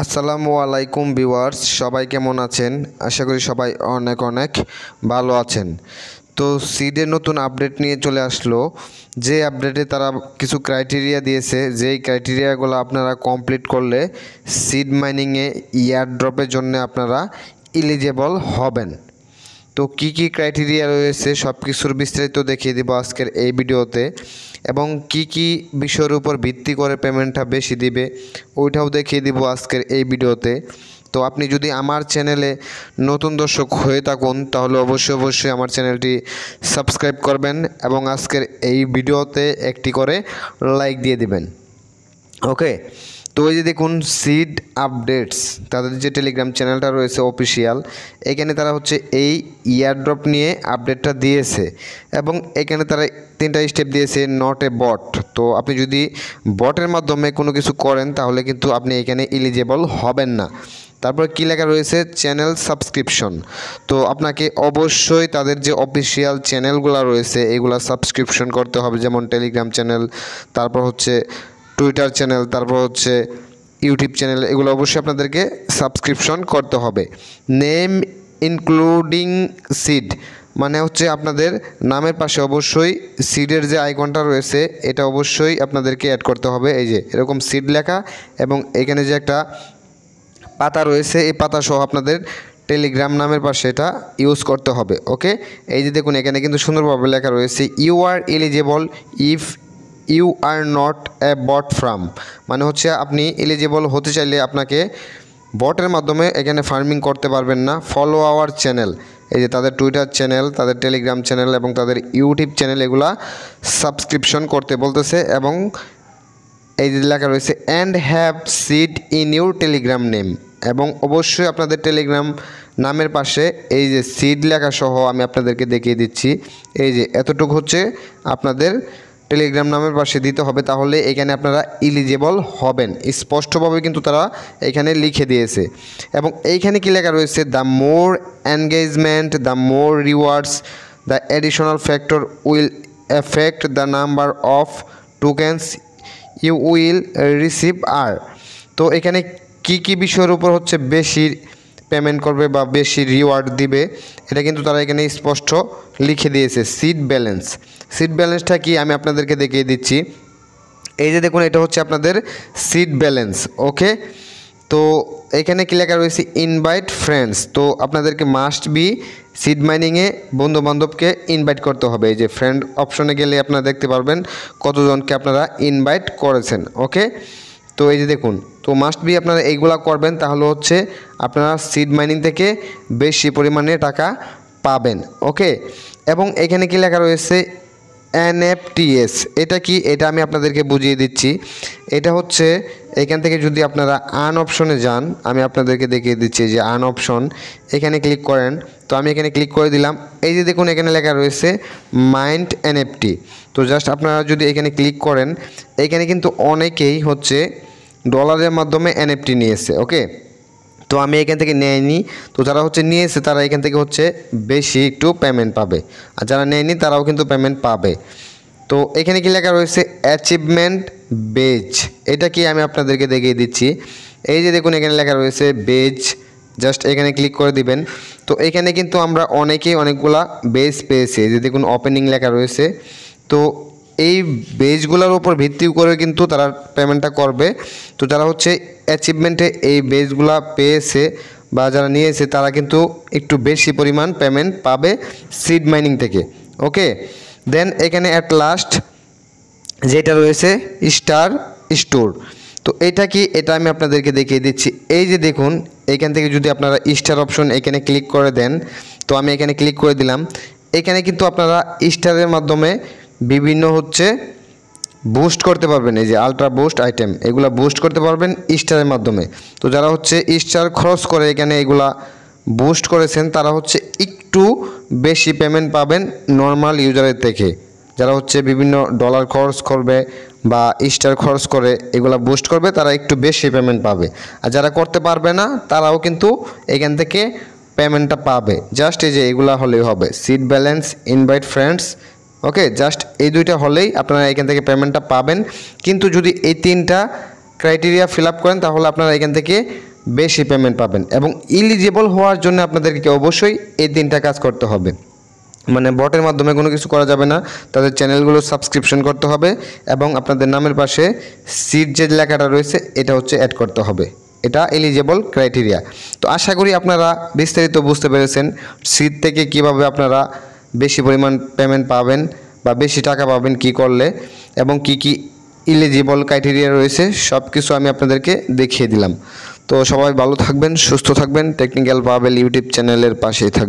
আসসালামু আলাইকুম ভিউয়ার্স, সবাই কেমন আছেন? আশা করি সবাই অনেক অনেক ভালো আছেন। তো সিডের নতুন আপডেট নিয়ে চলে আসলো। যে আপডেটে তারা কিছু ক্রাইটেরিয়া দিয়েছে, যেই ক্রাইটেরিয়াগুলো আপনারা কমপ্লিট করলে সিড মাইনিংয়ে ইয়ারড্রপের জন্য আপনারা এলিজেবল হবেন। তো কি কি ক্রাইটেরিয়া রয়েছে সব কিছুর বিস্তারিত দেখিয়ে দেব আজকের এই ভিডিওতে, এবং কি কি বিষয়ের উপর ভিত্তি করে পেমেন্টটা বেশি দিবে ওইটাও দেখিয়ে দিব আজকের এই ভিডিওতে। তো আপনি যদি আমার চ্যানেলে নতুন দর্শক হয়ে থাকুন তাহলে অবশ্যই আমার চ্যানেলটি সাবস্ক্রাইব করবেন এবং আজকের এই ভিডিওতে একটি করে লাইক দিয়ে দিবেন। ওকে, তো এই যে দেখুন সিড আপডেটস, তাদের যে টেলিগ্রাম চ্যানেলটা রয়েছে অফিসিয়াল, এখানে তারা হচ্ছে এই ইয়ারড্রপ নিয়ে আপডেটটা দিয়েছে এবং এখানে তারা 3টা স্টেপ দিয়েছে, নট এ বট। তো আপনি যদি বটের মাধ্যমে কোনো কিছু করেন তাহলে কিন্তু আপনি এখানে এলিজেবল হবেন না। তারপর কী লেখা রয়েছে, চ্যানেল সাবস্ক্রিপশন। তো আপনাকে অবশ্যই তাদের যে অফিসিয়াল চ্যানেলগুলো রয়েছে এগুলো সাবস্ক্রিপশন করতে হবে, যেমন টেলিগ্রাম চ্যানেল, তারপর হচ্ছে টুইটার চ্যানেল, তারপর হচ্ছে ইউটিউব চ্যানেল, এগুলো অবশ্যই আপনাদেরকে সাবস্ক্রিপশন করতে হবে। নেম ইনক্লুডিং সিড, মানে হচ্ছে আপনাদের নামের পাশে অবশ্যই সিডের যে আইকনটা রয়েছে এটা অবশ্যই আপনাদেরকে অ্যাড করতে হবে। এই যে এরকম সিড লেখা এবং এখানে যে একটা পাতা রয়েছে এই পাতা সহ আপনাদের টেলিগ্রাম নামের পাশে এটা ইউজ করতে হবে। ওকে, এই যে দেখুন এখানে কিন্তু সুন্দরভাবে লেখা রয়েছে you are eligible if you are not a bot farm, মানে হচ্ছে আপনি এলিজেবল হতে চাইলে আপনাকে বটের মাধ্যমে এখানে ফার্মিং করতে পারবেন না। ফলো আওয়ার চ্যানেল, এই যে তাদের টুইটার চ্যানেল, তাদের টেলিগ্রাম চ্যানেল এবং তাদের ইউটিউব চ্যানেল, এগুলা সাবস্ক্রিপশন করতে বলতেছে। এবং এই যে লেখা রয়েছে and have seed in your Telegram name, এবং অবশ্যই আপনাদের টেলিগ্রাম নামের পাশে এই যে সিড লেখা সহ আমি আপনাদেরকে দেখিয়ে দিচ্ছি। এই যে এতটুকু হচ্ছে আপনাদের টেলিগ্রাম নামের পাশে দিতে হবে, তাহলে এখানে আপনারা এলিজেবল হবেন। স্পষ্টভাবে কিন্তু তারা এখানে লিখে দিয়েছে। এবং এইখানে কি লেখা রয়েছে, the more engagement the more rewards, the additional factor will affect the number of tokens you will receive আর। তো এখানে কি কি বিষয়ের উপর হচ্ছে বেশি পেমেন্ট করবে বা বেশি রিওয়ার্ড দিবে এটা কিন্তু তারা এখানে স্পষ্ট লিখে দিয়েছে। সিড ব্যালেন্স, সিড ব্যালেন্সটা কি আমি আপনাদেরকে দেখিয়ে দিচ্ছি। এই যে দেখুন এটা হচ্ছে আপনাদের সিড ব্যালেন্স। ওকে, তো এখানে কি লেখা রয়েছে, ইনভাইট ফ্রেন্ডস। তো আপনাদেরকে মাস্ট বি সিড মাইনিংয়ে বন্ধুবান্ধবকে ইনভাইট করতে হবে। এই যে ফ্রেন্ড অপশনে গেলে আপনারা দেখতে পারবেন কতজনকে আপনারা ইনভাইট করেছেন। ওকে, তো এই যে দেখুন, তো মাস্ট বি আপনারা এইগুলা করবেন, তাহলে হচ্ছে আপনারা সিড মাইনিং থেকে বেশি পরিমাণে টাকা পাবেন। ওকে, এবং এখানে কি লেখা রয়েছে এনএফটিএস, এটা কি এটা আমি আপনাদেরকে বুঝিয়ে দিচ্ছি। এটা হচ্ছে এখান থেকে যদি আপনারা আর্ন অপশনে যান, আমি আপনাদেরকে দেখিয়ে দিচ্ছি যে আর্ন অপশন, এখানে ক্লিক করেন। তো আমি এখানে ক্লিক করে দিলাম। এই যে দেখুন এখানে লেখা রয়েছে মাইন্ড এনএফটি। তো জাস্ট আপনারা যদি এখানে ক্লিক করেন, এখানে কিন্তু অনেকেই হচ্ছে ডলারের মাধ্যমে এনএফটি নিয়েছে। ওকে, তো আমি এখান থেকে নেয়নি, তো যারা হচ্ছে নিয়েছে তারা এখান থেকে হচ্ছে বেশি একটু পেমেন্ট পাবে, আর যারা নেয়নি তারাও কিন্তু পেমেন্ট পাবে। তো এখানে কি লেখা রয়েছে অ্যাচিভমেন্ট বেজ, এটা কি আমি আপনাদেরকে দেখিয়ে দিচ্ছি। এই যে দেখুন এখানে লেখা রয়েছে বেজ, জাস্ট এখানে ক্লিক করে দিবেন। তো এখানে কিন্তু আমরা অনেকেই অনেকগুলা বেজ পেয়েছি। এই যে দেখুন ওপেনিং লেখা রয়েছে। তো এই বেজগুলোর উপর ভিত্তি করে কিন্তু তারা পেমেন্টটা করবে। তো যারা হচ্ছে অ্যাচিভমেন্টে এই বেজগুলা পেয়েছে বা যারা নিয়েছে তারা কিন্তু একটু বেশি পরিমাণ পেমেন্ট পাবে সিড মাইনিং থেকে। ওকে, দেন এখানে অ্যাট লাস্ট যেটা রয়েছে স্টার স্টোর। তো এটা কি এটা আমি আপনাদেরকে দেখিয়ে দিচ্ছি। এই যে দেখুন এখান থেকে যদি আপনারা স্টার অপশন এখানে ক্লিক করে দেন, তো আমি এখানে ক্লিক করে দিলাম। এখানে কিন্তু আপনারা স্টারের মাধ্যমে বিভিন্ন হচ্ছে বুস্ট করতে পারবেন। এই যে আলট্রা বুস্ট আইটেম, এগুলা বুস্ট করতে পারবেন স্টারের মাধ্যমে। তো যারা হচ্ছে স্টার খরচ করে এখানে এগুলা বুস্ট করেছেন তারা হচ্ছে একটু বেশি পেমেন্ট পাবেন নর্মাল ইউজারের থেকে। যারা হচ্ছে বিভিন্ন ডলার খরচ করবে বা স্টার খরচ করে এগুলা বুস্ট করবে তারা একটু বেশি পেমেন্ট পাবে, আর যারা করতে পারবে না তারাও কিন্তু এখান থেকে পেমেন্টটা পাবে। জাস্ট এই যে এগুলা হলেই হবে, সিড ব্যালেন্স, ইনভাইট ফ্রেন্ডস। ওকে, জাস্ট এই দুইটা হলেই আপনারা এখান থেকে পেমেন্টটা পাবেন। কিন্তু যদি এই 3টা ক্রাইটেরিয়া ফিল আপ করেন তাহলে আপনারা এখান থেকে বেশি পেমেন্ট পাবেন। এবং এলিজিবল হওয়ার জন্য আপনাদেরকে অবশ্যই এই 3টা কাজ করতে হবে। মানে বটের মাধ্যমে কোনো কিছু করা যাবে না, তাদের চ্যানেলগুলো সাবস্ক্রিপশন করতে হবে এবং আপনাদের নামের পাশে সিট যে লেখাটা রয়েছে এটা হচ্ছে অ্যাড করতে হবে। এটা এলিজিবল ক্রাইটেরিয়া। তো আশা করি আপনারা বিস্তারিত বুঝতে পেরেছেন সিট থেকে কিভাবে আপনারা বেশি পরিমাণ পেমেন্ট পাবেন বা বেশি টাকা পাবেন কি করলে, এবং কি কি এলিজিবল ক্রাইটেরিয়া রয়েছে সব কিছু আমি আপনাদেরকে দেখিয়ে দিলাম। তো সবাই ভালো থাকবেন, সুস্থ থাকবেন, টেকনিক্যাল বাবেল ইউটিউব চ্যানেলের পাশেই থাকবেন।